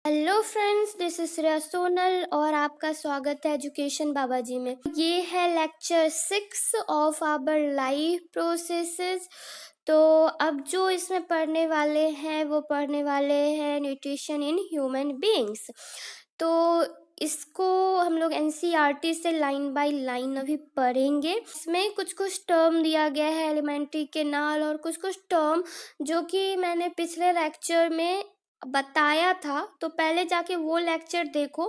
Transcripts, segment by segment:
Hello friends, this is Shreya Sonal और आपका स्वागत है एजुकेशन बाबाजी में। ये है lecture 6 of our life processes. तो अब जो इसमें पढ़ने वाले हैं वो पढ़ने वाले हैं न्यूट्रिशन इन ह्यूमन बीइंग्स। तो इसको हम लोग एनसीईआरटी से लाइन बाय लाइन अभी पढ़ेंगे। इसमें कुछ कुछ टर्म दिया गया है एलिमेंट्री केनाल और कुछ कुछ टर्म जो कि मैंने पिछले लेक्चर में बताया था। तो पहले जाके वो लेक्चर देखो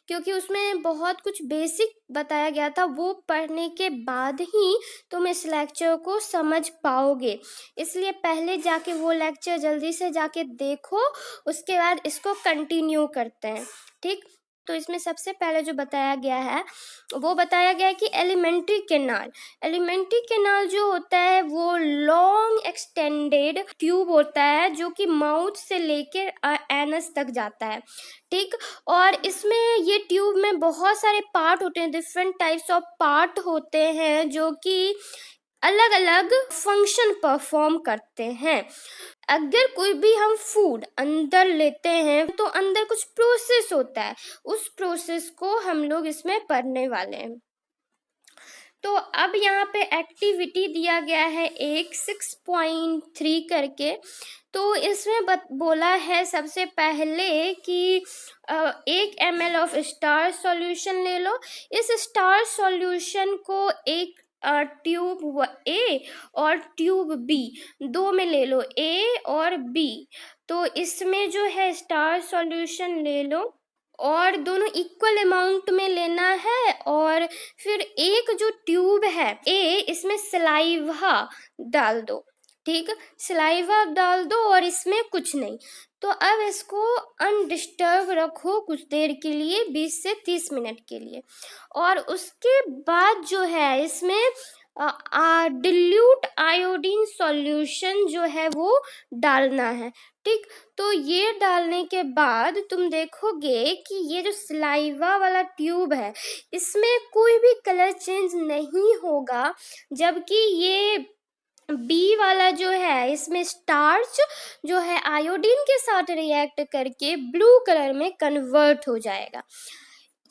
क्योंकि उसमें बहुत कुछ बेसिक बताया गया था। वो पढ़ने के बाद ही तुम इस लेक्चर को समझ पाओगे, इसलिए पहले जाके वो लेक्चर जल्दी से जाके देखो, उसके बाद इसको कंटिन्यू करते हैं। ठीक, तो इसमें सबसे पहले जो बताया गया है वो बताया गया है कि एलिमेंट्री केनाल जो होता है वो लॉन्ग एक्सटेंडेड ट्यूब होता है जो कि माउथ से लेकर एनस तक जाता है। ठीक, और इसमें ये ट्यूब में बहुत सारे पार्ट होते हैं, डिफरेंट टाइप्स ऑफ पार्ट होते हैं जो कि अलग अलग फंक्शन परफॉर्म करते हैं। अगर कोई भी हम फूड अंदर लेते हैं तो अंदर कुछ प्रोसेस होता है, उस प्रोसेस को हम लोग इसमें पढ़ने वाले हैं। तो अब यहाँ पे एक्टिविटी दिया गया है एक 6.3 करके। तो इसमें बोला है सबसे पहले कि 1 ml ऑफ स्टार सॉल्यूशन ले लो। इस स्टार सॉल्यूशन को एक ट्यूब ए और ट्यूब बी दो में ले लो, ए और बी। तो इसमें जो है स्टार सॉल्यूशन ले लो और दोनों इक्वल अमाउंट में लेना है। और फिर एक जो ट्यूब है ए, इसमें सलाइवा डाल दो। ठीक, सलाइवा डाल दो और इसमें कुछ नहीं। तो अब इसको अनडिस्टर्ब रखो कुछ देर के लिए, 20 से 30 मिनट के लिए। और उसके बाद जो है इसमें डिल्यूट आयोडीन सॉल्यूशन जो है वो डालना है। ठीक, तो ये डालने के बाद तुम देखोगे कि ये जो सलाइवा वाला ट्यूब है इसमें कोई भी कलर चेंज नहीं होगा, जबकि ये बी वाला जो है इसमें स्टार्च जो है आयोडीन के साथ रिएक्ट करके ब्लू कलर में कन्वर्ट हो जाएगा।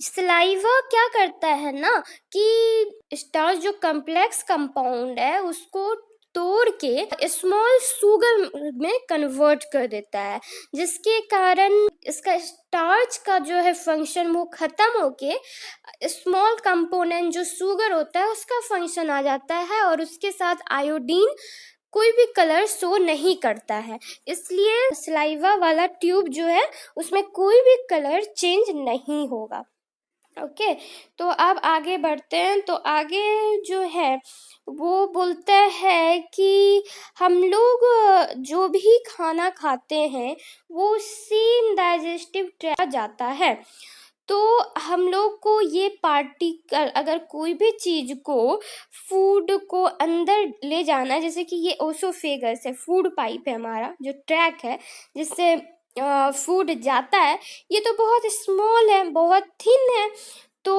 सलाइवा क्या करता है ना कि स्टार्च जो कॉम्प्लेक्स कंपाउंड है उसको तोड़ के स्मॉल शुगर में कन्वर्ट कर देता है, जिसके कारण इसका स्टार्च का जो है फंक्शन वो खत्म होके स्मॉल कंपोनेंट जो शुगर होता है उसका फंक्शन आ जाता है और उसके साथ आयोडीन कोई भी कलर शो नहीं करता है। इसलिए सलाइवा वाला ट्यूब जो है उसमें कोई भी कलर चेंज नहीं होगा। ओके, तो अब आगे बढ़ते हैं। तो आगे जो है वो बोलता है कि हम लोग जो भी खाना खाते हैं वो सेम डाइजेस्टिव ट्रैक्ट जाता है। तो हम लोग को ये पार्टिकल, अगर कोई भी चीज को फूड को अंदर ले जाना है, जैसे कि ये ओसोफेगस है, फूड पाइप है हमारा जो ट्रैक है जिससे फूड जाता है, ये तो बहुत स्मॉल है, बहुत थिन है। तो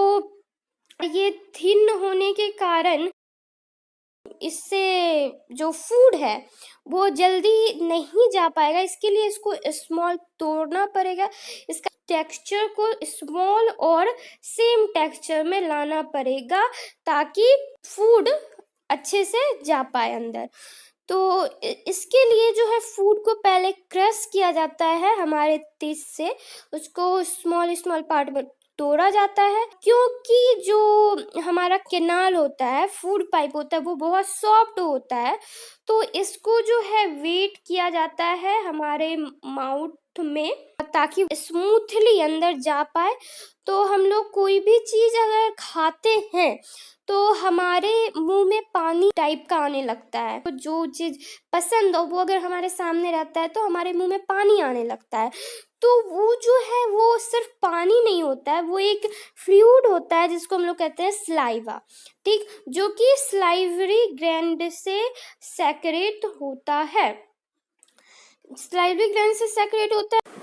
ये थिन होने के कारण इससे जो फूड है वो जल्दी नहीं जा पाएगा, इसके लिए इसको स्मॉल तोड़ना पड़ेगा। इसका टेक्सचर को स्मॉल और सेम टेक्सचर में लाना पड़ेगा ताकि फूड अच्छे से जा पाए अंदर। तो इसके लिए जो है फूड को पहले क्रश किया जाता है हमारे तेज से, उसको स्मॉल स्मॉल पार्ट में तोड़ा जाता है, क्योंकि जो हमारा केनाल होता है, फूड पाइप होता है, वो बहुत सॉफ्ट होता है। तो इसको जो है वेट किया जाता है हमारे माउथ में ताकि स्मूथली अंदर जा पाए। तो हम लोग कोई भी चीज अगर खाते हैं तो हमारे मुंह में पानी टाइप का आने लगता है। तो जो चीज पसंद हो वो अगर हमारे सामने रहता है तो हमारे मुंह में पानी आने लगता है। तो वो जो है वो सिर्फ पानी नहीं होता है, वो एक फ्लूइड होता है जिसको हम लोग कहते हैं स्लाइवा। ठीक, जो कि स्लाइवरी ग्लैंड से सेक्रेट होता है। स्लाइवरी ग्लैंड से सेक्रेट होता है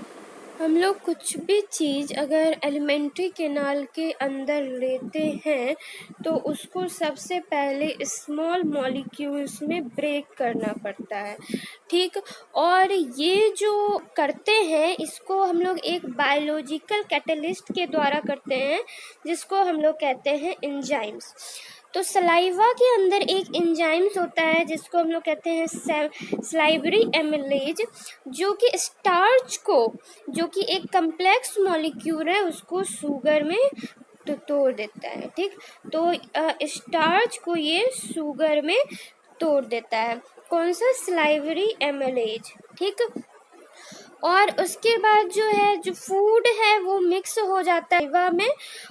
हम लोग कुछ भी चीज़ अगर एलिमेंट्री कैनाल के अंदर लेते हैं तो उसको सबसे पहले स्मॉल मॉलिक्यूल्स में ब्रेक करना पड़ता है, ठीक। और ये जो करते हैं इसको हम लोग एक बायोलॉजिकल कैटलिस्ट के द्वारा करते हैं, जिसको हम लोग कहते हैं एंजाइम्स। तो सलाइवा के अंदर एक एंजाइम्स होता है जिसको हम लोग कहते हैं सलाइवरी एमिलेज, जो कि स्टार्च को, जो कि एक कम्प्लेक्स मॉलिक्यूल है, उसको शुगर में तोड़ देता है, ठीक। तो स्टार्च को ये शुगर में तोड़ देता है, कौन सा, सलाइवरी एमिलेज, ठीक। और उसके बाद जो है, जो फूड है वो मिक्स हो जाता है सलाइवा में,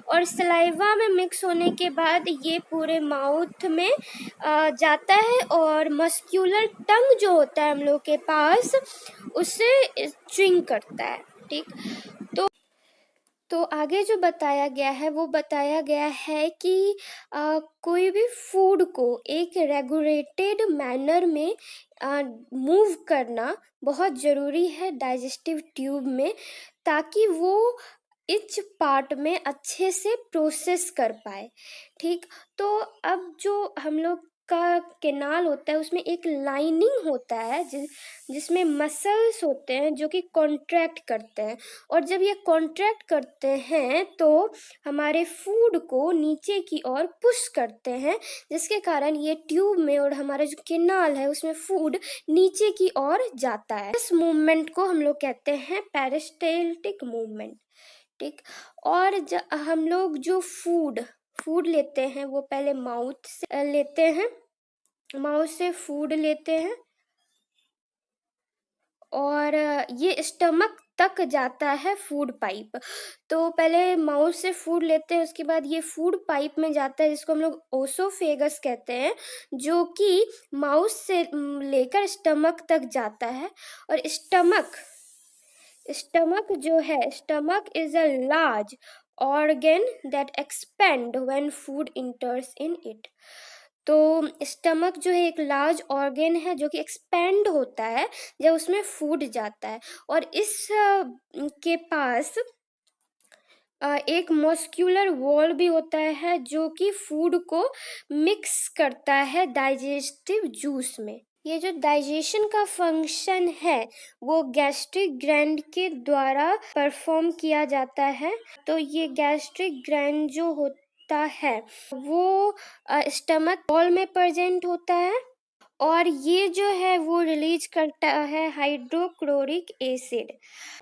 और सलाइवा में मिक्स होने के बाद ये पूरे माउथ में जाता है, और मस्क्यूलर टंग जो होता है हम लोग के पास, उससे च्युइंग करता है, ठीक। तो आगे जो बताया गया है वो बताया गया है कि कोई भी फूड को एक रेगुलेटेड मैनर में मूव करना बहुत ज़रूरी है डाइजेस्टिव ट्यूब में, ताकि वो इच पार्ट में अच्छे से प्रोसेस कर पाए, ठीक। तो अब जो हम लोग का कैनाल होता है उसमें एक लाइनिंग होता है जिसमें मसल्स होते हैं जो कि कॉन्ट्रैक्ट करते हैं, और जब ये कॉन्ट्रैक्ट करते हैं तो हमारे फूड को नीचे की ओर पुश करते हैं, जिसके कारण ये ट्यूब में और हमारा जो कैनाल है उसमें फूड नीचे की ओर जाता है। इस मूवमेंट को हम लोग कहते हैं पेरिस्टाल्टिक मूवमेंट, ठीक। और हम लोग जो फूड लेते हैं वो पहले माउथ से लेते हैं, माउथ से फूड लेते हैं, और ये स्टमक तक जाता है फूड पाइप। तो पहले माउथ से फूड लेते हैं, उसके बाद ये फूड पाइप में जाता है, जिसको हम लोग ओसोफेगस कहते हैं, जो कि माउथ से लेकर स्टमक तक जाता है। और स्टमक जो है, stomach is a large organ that expand when food इंटर्स in it. तो स्टमक जो है एक लार्ज ऑर्गन है जो कि एक्सपेंड होता है जब उसमें फूड जाता है, और इस के पास एक मस्क्यूलर वॉल भी होता है जो कि फूड को मिक्स करता है डाइजेस्टिव जूस में। ये जो डाइजेशन का फंक्शन है वो गैस्ट्रिक ग्लैंड के द्वारा परफॉर्म किया जाता है। तो ये गैस्ट्रिक ग्लैंड जो होता है वो स्टमक वॉल में प्रेजेंट होता है, और ये जो है वो रिलीज करता है hydrochloric acid,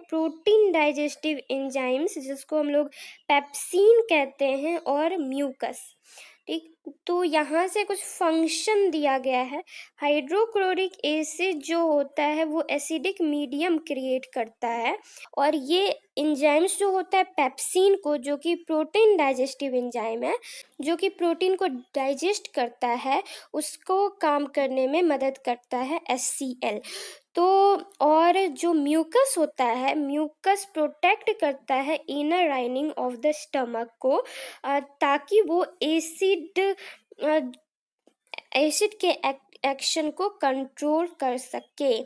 protein digestive enzymes जिसको हम लोग पेप्सिन कहते हैं, और म्यूकस, ठीक। तो यहाँ से कुछ फंक्शन दिया गया है। हाइड्रोक्लोरिक एसिड जो होता है वो एसिडिक मीडियम क्रिएट करता है, और ये एंजाइम्स जो होता है पेप्सिन को, जो कि प्रोटीन डाइजेस्टिव एंजाइम है, जो कि प्रोटीन को डाइजेस्ट करता है, उसको काम करने में मदद करता है HCl। तो और जो म्यूकस होता है, म्यूकस प्रोटेक्ट करता है inner lining of the stomach को, ताकि वो एसिड के एक्शन को कंट्रोल कर सके।